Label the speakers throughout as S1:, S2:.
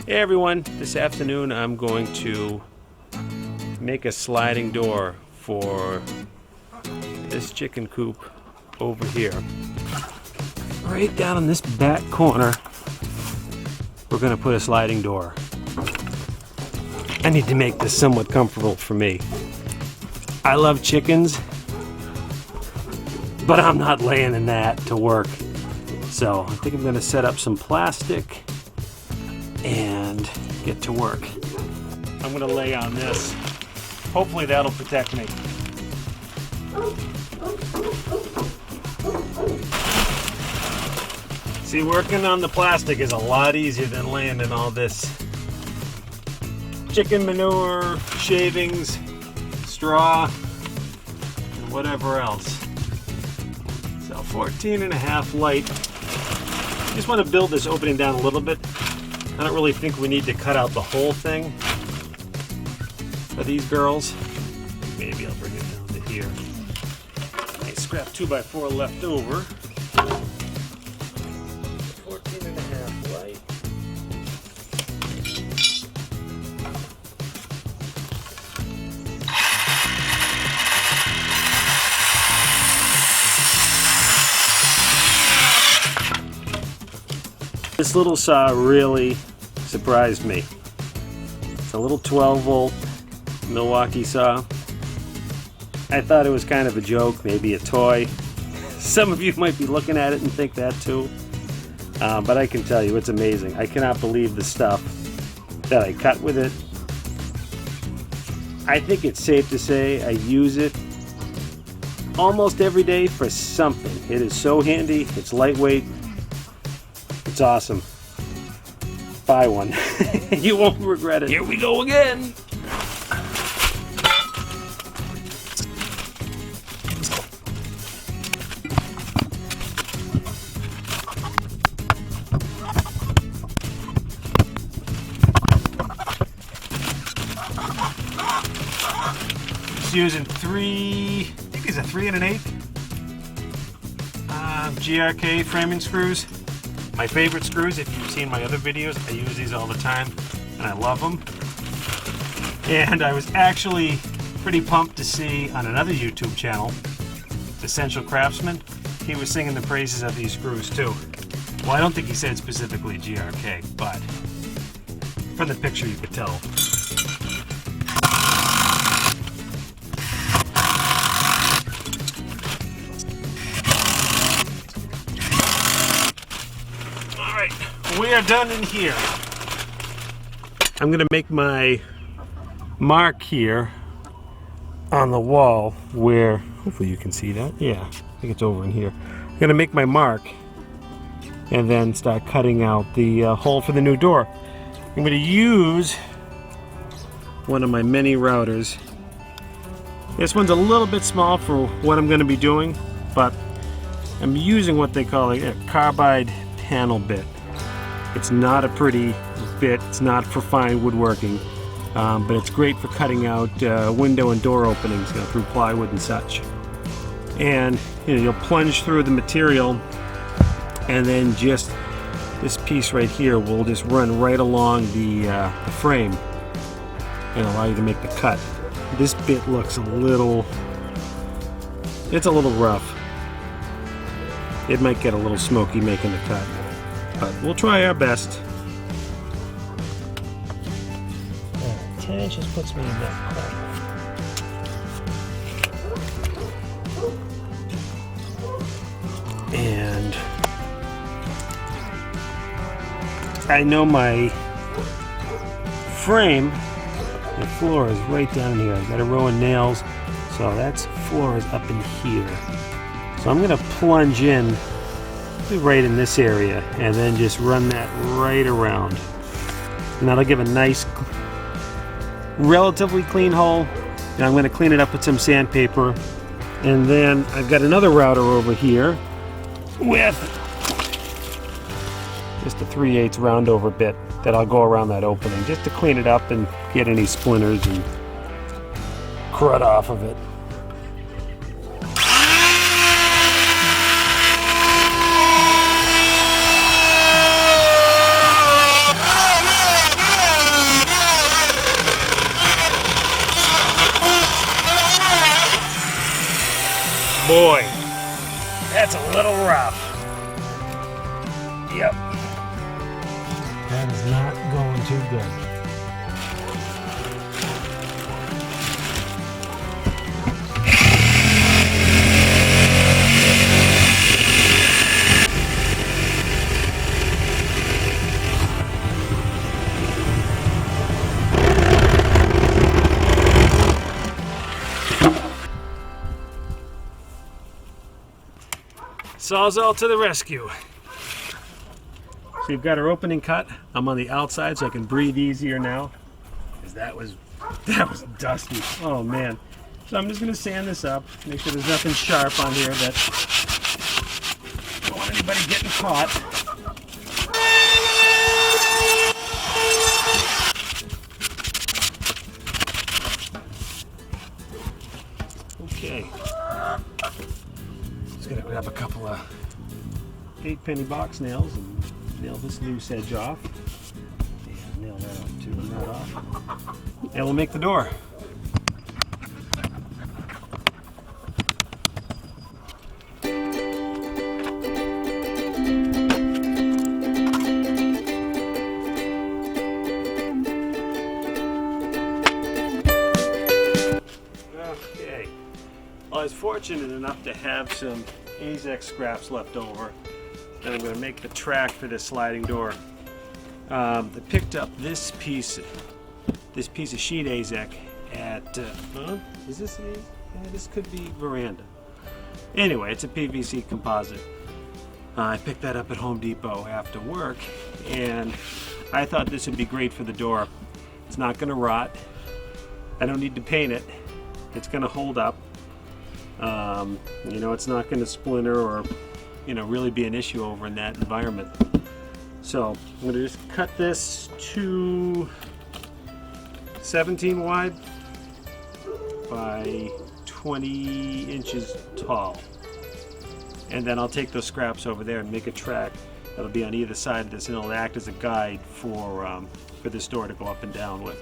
S1: Hey everyone, this afternoon I'm going to make a sliding door for this chicken coop over here. Right down in this back corner, we're going to put a sliding door. I need to make this somewhat comfortable for me. I love chickens, but I'm not laying in that to work. So I think I'm going to set up some plastic and get to work. I'm going to lay on this. Hopefully that'll protect me. See, working on the plastic is a lot easier than laying in all this chicken manure, shavings, straw, and whatever else. So 14.5 light. Just want to build this opening down a little bit. I don't really think we need to cut out the whole thing for these girls. Maybe I'll bring it down to here. Nice scrap 2x4 left over. 14.5 light. This little saw really surprised me. It's a little 12-volt Milwaukee saw. I thought it was kind of a joke, maybe a toy. Some of you might be looking at it and think that too. But I can tell you, it's amazing. I cannot believe the stuff that I cut with it. I think it's safe to say I use it almost every day for something. It is so handy, it's lightweight. It's awesome. Buy one. You won't regret it. Here we go again. Just using I think it's a 3 1/8 GRK framing screws. My favorite screws. If you've seen my other videos, I use these all the time and I love them. And I was actually pretty pumped to see on another YouTube channel, Essential Craftsman, he was singing the praises of these screws too. Well, I don't think he said specifically GRK, but from the picture you could tell. We are done in here. I'm gonna make my mark here on the wall where, hopefully you can see that. Yeah, I think it's over in here. I'm gonna make my mark and then start cutting out the hole for the new door. I'm gonna use one of my mini routers. This one's a little bit small for what I'm gonna be doing, but I'm using what they call a carbide panel bit. It's not a pretty bit, it's not for fine woodworking, but it's great for cutting out window and door openings, through plywood and such. And you'll plunge through the material, and then just this piece right here will just run right along the frame and allow you to make the cut. This bit looks it's a little rough. It might get a little smoky making the cut, but we'll try our best. 10 inches puts me in that corner. And I know my frame, the floor is right down here. I've got a row of nails, so that's floor is up in here. So I'm gonna plunge in right in this area and then just run that right around. And that'll give a nice, relatively clean hole. And I'm going to clean it up with some sandpaper. And then I've got another router over here with just a 3/8 round over bit that I'll go around that opening just to clean it up and get any splinters and crud off of it. Boy, that's a little rough. Yep. That is not going too good. Sawzall to the rescue. So you've got our opening cut. I'm on the outside so I can breathe easier now, because that was dusty. Oh man. So I'm just gonna sand this up, make sure there's nothing sharp on here that I don't want anybody getting caught. Okay. Just gonna grab a couple of 8-penny box nails and nail this loose edge off. And nail that off too, and that off. And we'll make the door. Okay. Well, I was fortunate enough to have some AZEK scraps left over, and I'm going to make the track for this sliding door. I picked up this piece of sheet AZEK at is this this could be Veranda. Anyway, it's a PVC composite. I picked that up at Home Depot after work, and I thought this would be great for the door. It's not going to rot. I don't need to paint it. It's going to hold up. You know, it's not going to splinter or, you know, really be an issue over in that environment. So I'm going to just cut this to 17 wide by 20 inches tall. And then I'll take those scraps over there and make a track that'll be on either side of this, and it'll act as a guide for this door to go up and down with.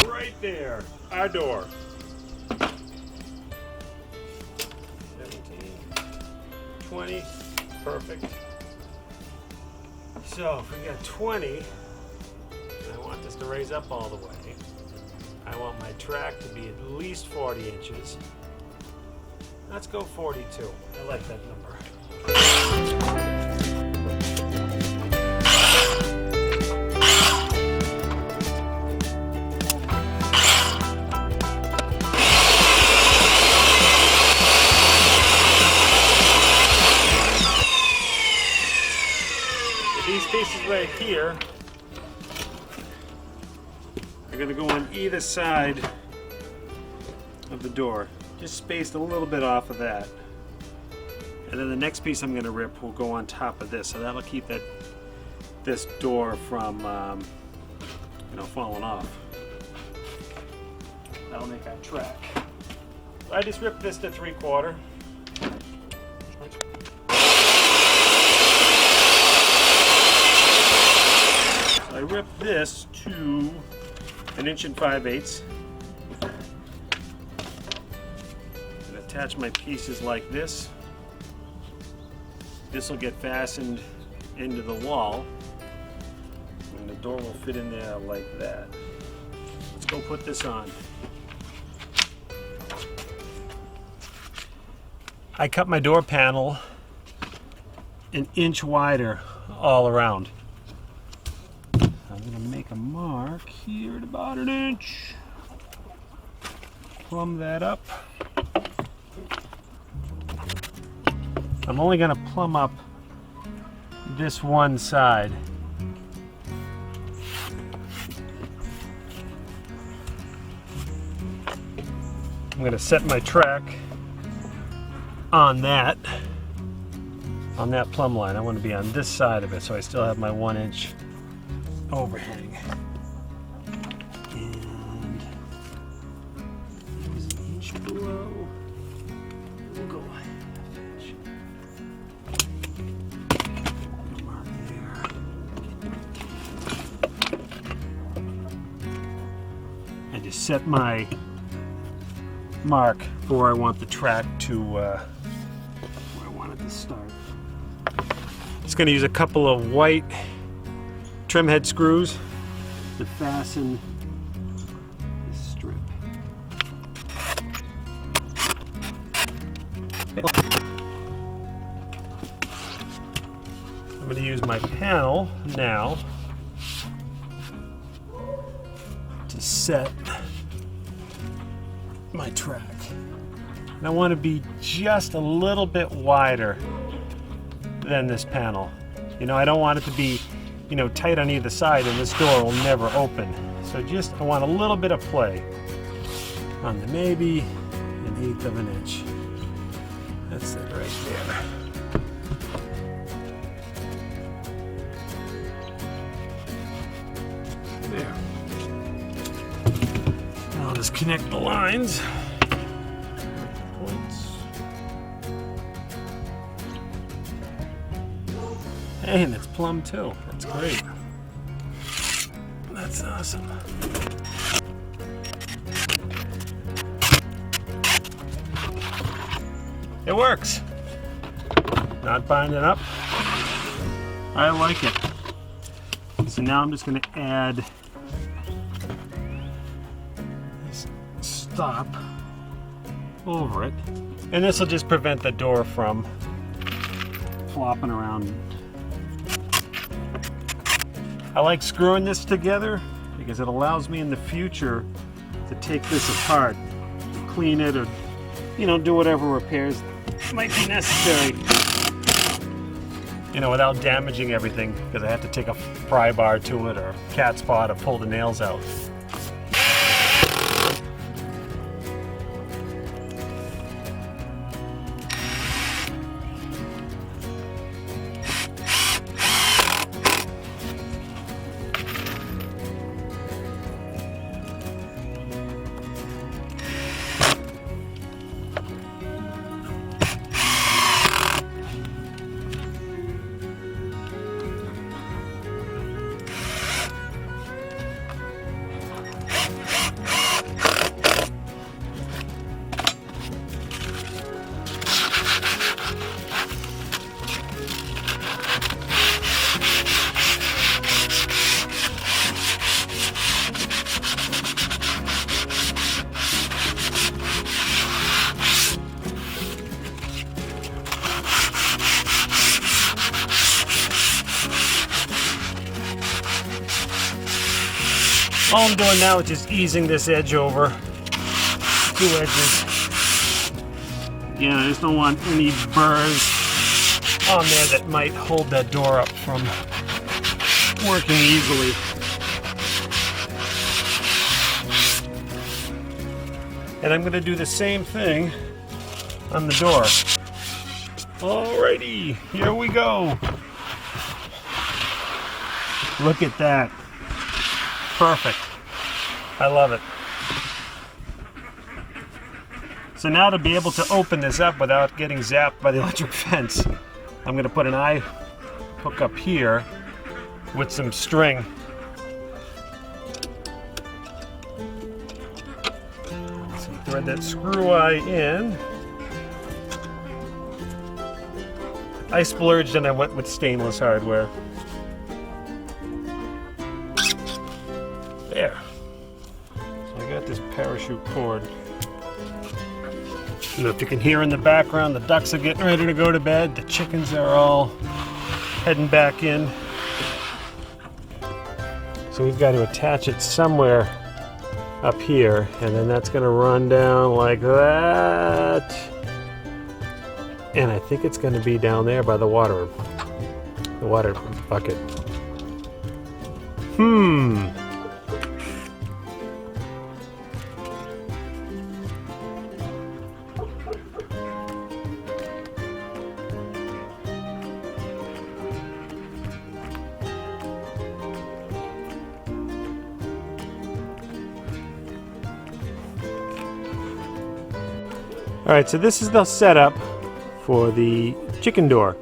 S1: Right there, our door. 17, 20, perfect. So if we got 20, I want this to raise up all the way. I want my track to be at least 40 inches. Let's go 42. I like that number. These pieces right here are going to go on either side of the door, just spaced a little bit off of that. And then the next piece I'm going to rip will go on top of this, so that'll keep this door from you know, falling off. That'll make our track. So I just ripped this to 3/4. So I ripped this to 1 5/8 inches. And attach my pieces like this. This will get fastened into the wall, and the door will fit in there like that. Let's go put this on. I cut my door panel 1 inch wider all around. I'm going to make a mark here at about 1 inch. Plumb that up. I'm only going to plumb up this one side. I'm going to set my track on that plumb line. I want to be on this side of it, so I still have my 1 inch overhang. And it was 1 inch below. We'll go half inch. Mark there. set my mark for where I want the track to, where I want it to start. Just going to use a couple of white trim head screws to fasten this strip. I'm going to use my panel now to set my track. And I want to be just a little bit wider than this panel. You know, I don't want it to be, you know, tight on either side and this door will never open. So just, I want a little bit of play on the maybe 1/8 of an inch. That's it right there. There. Now I'll just connect the lines. Points. And it's plumb too. That's great. That's awesome. It works. Not binding up. I like it. So now I'm just going to add this stop over it. And this will just prevent the door from flopping around. I like screwing this together because it allows me in the future to take this apart, clean it, or, you know, do whatever repairs might be necessary, you know, without damaging everything, because I have to take a pry bar to it or cat's paw to pull the nails out. All I'm doing now is just easing this edge over. 2 edges. Yeah, I just don't want any burrs on there that might hold that door up from working easily. And I'm going to do the same thing on the door. Alrighty, here we go. Look at that. Perfect. I love it. So now to be able to open this up without getting zapped by the electric fence, I'm going to put an eye hook up here with some string. So thread that screw eye in. I splurged and I went with stainless hardware. There. So I got this parachute cord. And if you can hear in the background, the ducks are getting ready to go to bed. The chickens are all heading back in. So we've got to attach it somewhere up here, and then that's going to run down like that. And I think it's going to be down there by the water bucket. Alright, so this is the setup for the chicken door.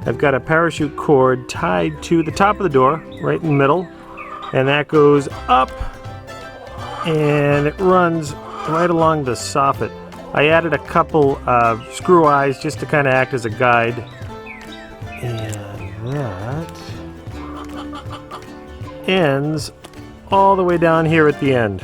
S1: I've got a parachute cord tied to the top of the door, right in the middle, and that goes up and it runs right along the soffit. I added a couple of screw eyes just to kind of act as a guide, and that ends all the way down here at the end.